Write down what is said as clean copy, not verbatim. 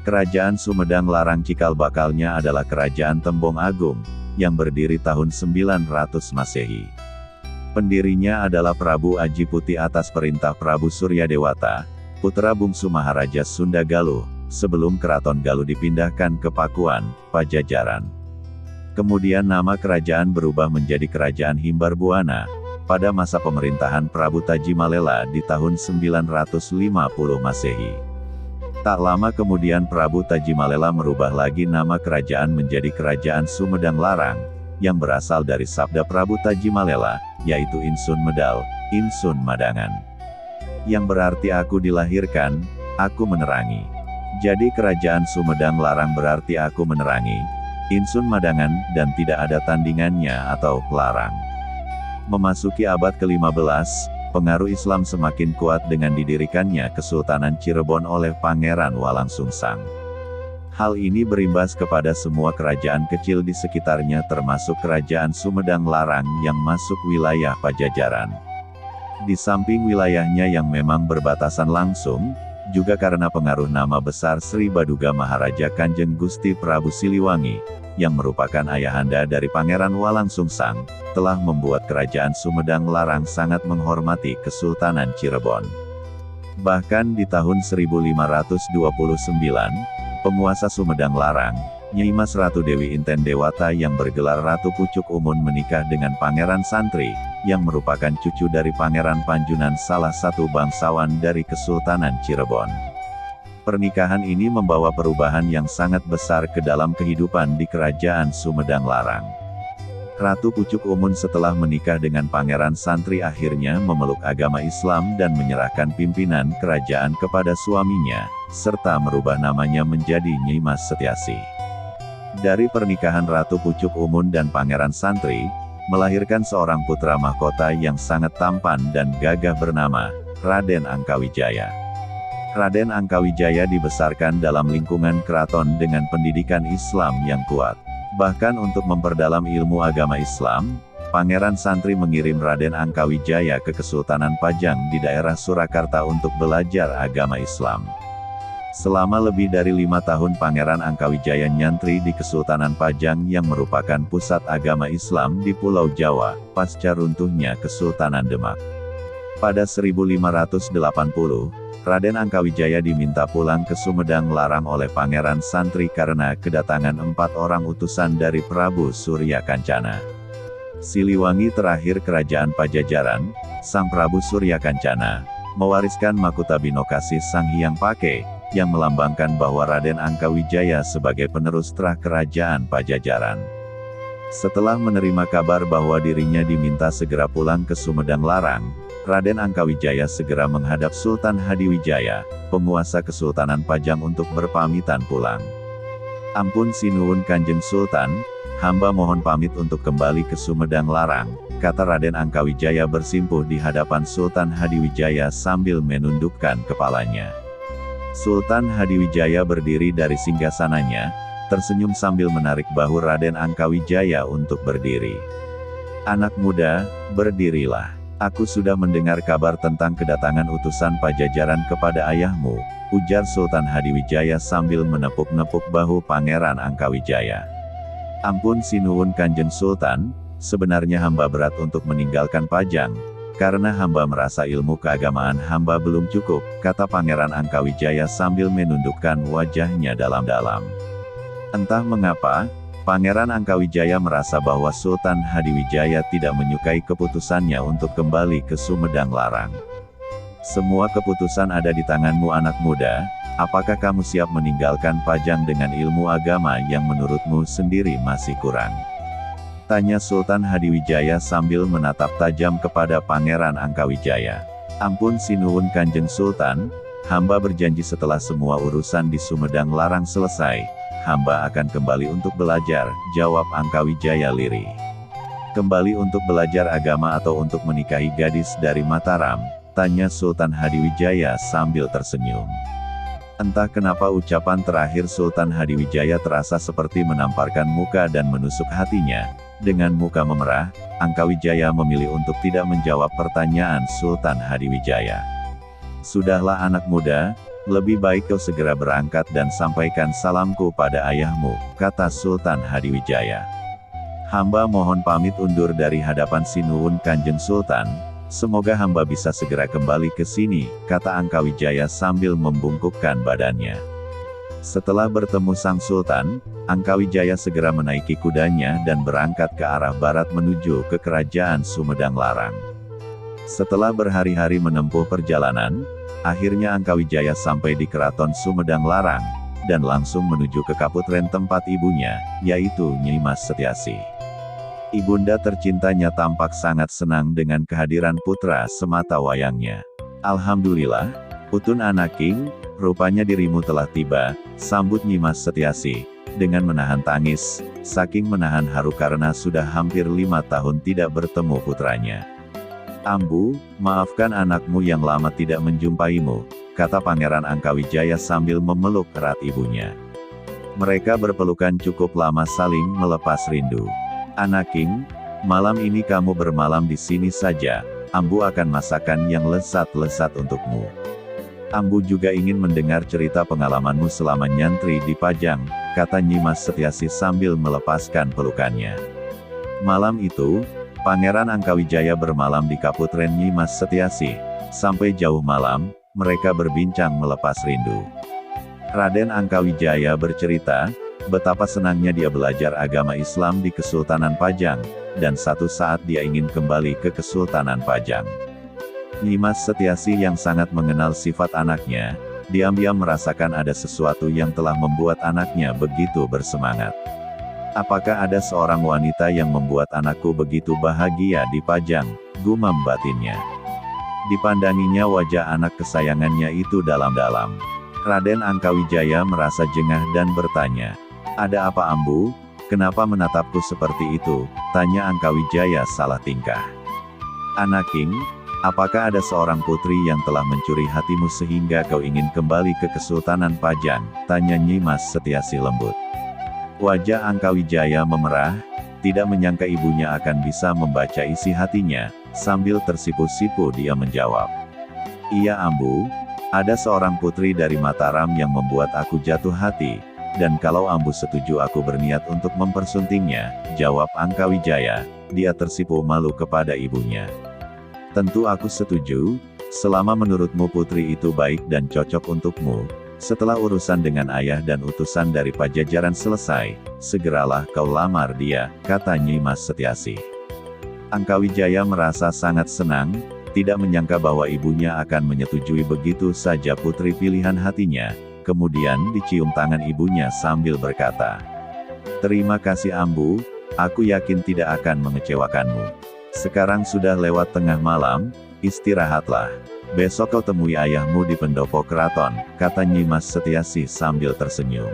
Kerajaan Sumedang Larang cikal bakalnya adalah Kerajaan Tembong Agung, yang berdiri tahun 900 Masehi. Pendirinya adalah Prabu Aji Putih atas perintah Prabu Suryadewata, putra bungsu Maharaja Sunda Galuh, sebelum Keraton Galuh dipindahkan ke Pakuan, Pajajaran. Kemudian nama kerajaan berubah menjadi Kerajaan Himbar Buana, pada masa pemerintahan Prabu Tajimalela di tahun 950 Masehi. Tak lama kemudian Prabu Tajimalela merubah lagi nama kerajaan menjadi Kerajaan Sumedang Larang, yang berasal dari sabda Prabu Tajimalela, yaitu Insun Medal, Insun Madangan. Yang berarti aku dilahirkan, aku menerangi. Jadi Kerajaan Sumedang Larang berarti aku menerangi, Insun Madangan, dan tidak ada tandingannya atau larang. Memasuki abad ke-15, pengaruh Islam semakin kuat dengan didirikannya Kesultanan Cirebon oleh Pangeran Walangsungsang. Hal ini berimbas kepada semua kerajaan kecil di sekitarnya termasuk Kerajaan Sumedang Larang yang masuk wilayah Pajajaran. Di samping wilayahnya yang memang berbatasan langsung, juga karena pengaruh nama besar Sri Baduga Maharaja Kanjeng Gusti Prabu Siliwangi, yang merupakan ayahanda dari Pangeran Walangsungsang, telah membuat Kerajaan Sumedang Larang sangat menghormati Kesultanan Cirebon. Bahkan di tahun 1529, penguasa Sumedang Larang, Nyai Mas Ratu Dewi Inten Dewata yang bergelar Ratu Pucuk Umun menikah dengan Pangeran Santri, yang merupakan cucu dari Pangeran Panjunan salah satu bangsawan dari Kesultanan Cirebon. Pernikahan ini membawa perubahan yang sangat besar ke dalam kehidupan di Kerajaan Sumedang Larang. Ratu Pucuk Umun setelah menikah dengan Pangeran Santri akhirnya memeluk agama Islam dan menyerahkan pimpinan kerajaan kepada suaminya, serta merubah namanya menjadi Nyai Mas Setiasi. Dari pernikahan Ratu Pucuk Umun dan Pangeran Santri, melahirkan seorang putra mahkota yang sangat tampan dan gagah bernama Raden Angkawijaya. Raden Angkawijaya dibesarkan dalam lingkungan keraton dengan pendidikan Islam yang kuat. Bahkan untuk memperdalam ilmu agama Islam, Pangeran Santri mengirim Raden Angkawijaya ke Kesultanan Pajang di daerah Surakarta untuk belajar agama Islam. Selama lebih dari 5 tahun Pangeran Angkawijaya nyantri di Kesultanan Pajang yang merupakan pusat agama Islam di Pulau Jawa, pasca runtuhnya Kesultanan Demak. Pada 1580, Raden Angkawijaya diminta pulang ke Sumedang Larang oleh Pangeran Santri karena kedatangan 4 orang utusan dari Prabu Surya Kancana. Siliwangi terakhir Kerajaan Pajajaran, Sang Prabu Surya Kancana, mewariskan mahkota binokasi Sang Hyang Pake, yang melambangkan bahwa Raden Angkawijaya sebagai penerus terah Kerajaan Pajajaran. Setelah menerima kabar bahwa dirinya diminta segera pulang ke Sumedang Larang, Raden Angkawijaya segera menghadap Sultan Hadiwijaya, penguasa Kesultanan Pajang untuk berpamitan pulang. Ampun sinuwun Kanjeng Sultan, hamba mohon pamit untuk kembali ke Sumedang Larang, kata Raden Angkawijaya bersimpuh di hadapan Sultan Hadiwijaya sambil menundukkan kepalanya. Sultan Hadiwijaya berdiri dari singgasananya, tersenyum sambil menarik bahu Raden Angkawijaya untuk berdiri. Anak muda, berdirilah. Aku sudah mendengar kabar tentang kedatangan utusan Pajajaran kepada ayahmu, ujar Sultan Hadiwijaya sambil menepuk-nepuk bahu Pangeran Angkawijaya. Ampun sinuwun Kanjeng Sultan, sebenarnya hamba berat untuk meninggalkan Pajang, karena hamba merasa ilmu keagamaan hamba belum cukup, kata Pangeran Angkawijaya sambil menundukkan wajahnya dalam-dalam. Entah mengapa, Pangeran Angkawijaya merasa bahwa Sultan Hadiwijaya tidak menyukai keputusannya untuk kembali ke Sumedang Larang. Semua keputusan ada di tanganmu anak muda, apakah kamu siap meninggalkan Pajang dengan ilmu agama yang menurutmu sendiri masih kurang? Tanya Sultan Hadiwijaya sambil menatap tajam kepada Pangeran Angkawijaya. Ampun sinuwun Kanjeng Sultan, hamba berjanji setelah semua urusan di Sumedang Larang selesai, hamba akan kembali untuk belajar, jawab Angkawijaya lirih. Kembali untuk belajar agama atau untuk menikahi gadis dari Mataram? Tanya Sultan Hadiwijaya sambil tersenyum. Entah kenapa ucapan terakhir Sultan Hadiwijaya terasa seperti menamparkan muka dan menusuk hatinya. Dengan muka memerah, Angkawijaya memilih untuk tidak menjawab pertanyaan Sultan Hadiwijaya. Sudahlah anak muda, Lebih baik kau segera berangkat dan sampaikan salamku pada ayahmu, kata Sultan Hadiwijaya. Hamba mohon pamit undur dari hadapan Sinuwun Kanjeng Sultan, semoga hamba bisa segera kembali ke sini, kata Angkawijaya sambil membungkukkan badannya. Setelah bertemu Sang Sultan, Angkawijaya segera menaiki kudanya dan berangkat ke arah barat menuju ke Kerajaan Sumedang Larang. Setelah berhari-hari menempuh perjalanan, akhirnya Angkawijaya sampai di Keraton Sumedang Larang, dan langsung menuju ke kaputren tempat ibunya, yaitu Nyi Mas Setiasi. Ibunda tercintanya tampak sangat senang dengan kehadiran putra semata wayangnya. Alhamdulillah, Utun Anaking, rupanya dirimu telah tiba, sambut Nyi Mas Setiasi, dengan menahan tangis, saking menahan haru karena sudah hampir 5 tahun tidak bertemu putranya. Ambu, maafkan anakmu yang lama tidak menjumpaimu, kata Pangeran Angkawijaya sambil memeluk erat ibunya. Mereka berpelukan cukup lama saling melepas rindu. Anaking, malam ini kamu bermalam di sini saja, Ambu akan masakan yang lezat-lezat untukmu. Ambu juga ingin mendengar cerita pengalamanmu selama nyantri di Pajang, kata Nyi Mas Setiasi sambil melepaskan pelukannya. Malam itu, Pangeran Angkawijaya bermalam di kaputren Nyi Mas Setiasi. Sampai jauh malam, mereka berbincang melepas rindu. Raden Angkawijaya bercerita, betapa senangnya dia belajar agama Islam di Kesultanan Pajang, dan satu saat dia ingin kembali ke Kesultanan Pajang. Nyi Mas Setiasi yang sangat mengenal sifat anaknya, diam-diam merasakan ada sesuatu yang telah membuat anaknya begitu bersemangat. Apakah ada seorang wanita yang membuat anakku begitu bahagia di Pajang, gumam batinnya. Dipandanginya wajah anak kesayangannya itu dalam-dalam. Raden Angkawijaya merasa jengah dan bertanya, ada apa Ambu? Kenapa menatapku seperti itu? Tanya Angkawijaya salah tingkah. Anaking, apakah ada seorang putri yang telah mencuri hatimu sehingga kau ingin kembali ke Kesultanan Pajang? Tanya Nyi Mas Setiasi lembut. Wajah Angkawijaya memerah, tidak menyangka ibunya akan bisa membaca isi hatinya, sambil tersipu-sipu dia menjawab. Iya Ambu, ada seorang putri dari Mataram yang membuat aku jatuh hati, dan kalau Ambu setuju aku berniat untuk mempersuntingnya, jawab Angkawijaya, dia tersipu malu kepada ibunya. Tentu aku setuju, selama menurutmu putri itu baik dan cocok untukmu. Setelah urusan dengan ayah dan utusan dari Pajajaran selesai, segeralah kau lamar dia, kata Nyi Mas Setiasi. Angkawijaya merasa sangat senang, tidak menyangka bahwa ibunya akan menyetujui begitu saja putri pilihan hatinya, kemudian dicium tangan ibunya sambil berkata, terima kasih Ambu, aku yakin tidak akan mengecewakanmu. Sekarang sudah lewat tengah malam, istirahatlah. Besok kau temui ayahmu di pendopo keraton, kata Nyi Mas Setiasi sambil tersenyum.